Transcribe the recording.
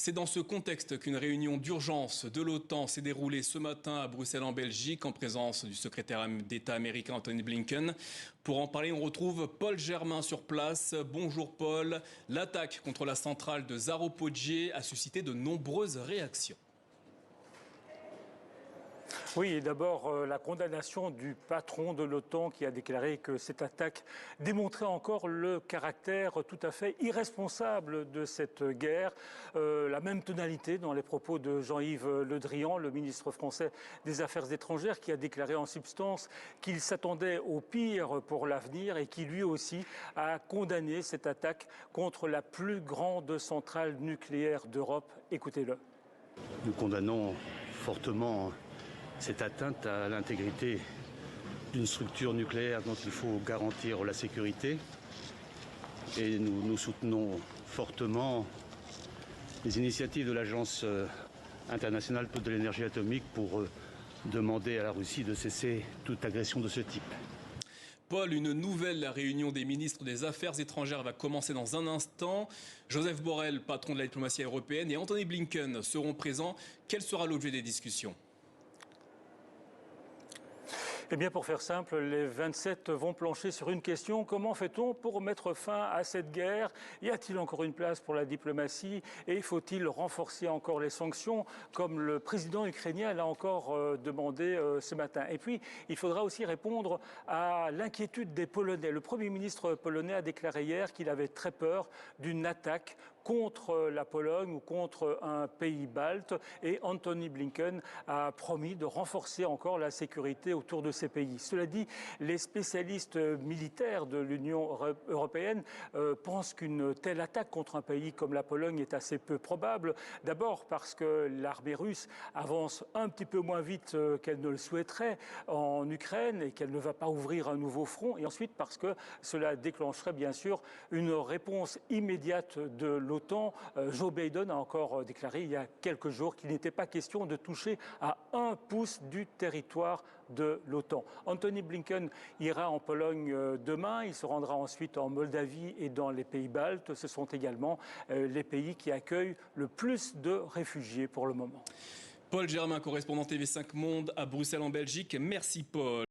C'est dans ce contexte qu'une réunion d'urgence de l'OTAN s'est déroulée ce matin à Bruxelles en Belgique en présence du secrétaire d'État américain Anthony Blinken. Pour en parler, on retrouve Paul Germain sur place. Bonjour Paul. L'attaque contre la centrale de Zaporijie a suscité de nombreuses réactions. Oui, d'abord la condamnation du patron de l'OTAN qui a déclaré que cette attaque démontrait encore le caractère tout à fait irresponsable de cette guerre. La même tonalité dans les propos de Jean-Yves Le Drian, le ministre français des Affaires étrangères, qui a déclaré en substance qu'il s'attendait au pire pour l'avenir et qui lui aussi a condamné cette attaque contre la plus grande centrale nucléaire d'Europe. Écoutez-le. Nous condamnons fortement cette atteinte à l'intégrité d'une structure nucléaire dont il faut garantir la sécurité. Et nous soutenons fortement les initiatives de l'Agence internationale de l'énergie atomique pour demander à la Russie de cesser toute agression de ce type. Paul, une nouvelle réunion des ministres des Affaires étrangères va commencer dans un instant. Joseph Borrell, patron de la diplomatie européenne, et Anthony Blinken seront présents. Quel sera l'objet des discussions ? Eh bien, pour faire simple, les 27 vont plancher sur une question. Comment fait-on pour mettre fin à cette guerre? Y a-t-il encore une place pour la diplomatie? Et faut-il renforcer encore les sanctions, comme le président ukrainien l'a encore demandé ce matin? Et puis, il faudra aussi répondre à l'inquiétude des Polonais. Le Premier ministre polonais a déclaré hier qu'il avait très peur d'une attaque contre la Pologne ou contre un pays balte. Et Anthony Blinken a promis de renforcer encore la sécurité autour de ces pays. Cela dit, les spécialistes militaires de l'Union européenne pensent qu'une telle attaque contre un pays comme la Pologne est assez peu probable. D'abord parce que l'armée russe avance un petit peu moins vite qu'elle ne le souhaiterait en Ukraine et qu'elle ne va pas ouvrir un nouveau front. Et ensuite parce que cela déclencherait bien sûr une réponse immédiate de l'OTAN. Joe Biden a encore déclaré il y a quelques jours qu'il n'était pas question de toucher à 1 pouce du territoire de l'OTAN. Anthony Blinken ira en Pologne demain, il se rendra ensuite en Moldavie et dans les pays baltes. Ce sont également les pays qui accueillent le plus de réfugiés pour le moment. Paul Germain, correspondant TV5 Monde à Bruxelles en Belgique. Merci Paul.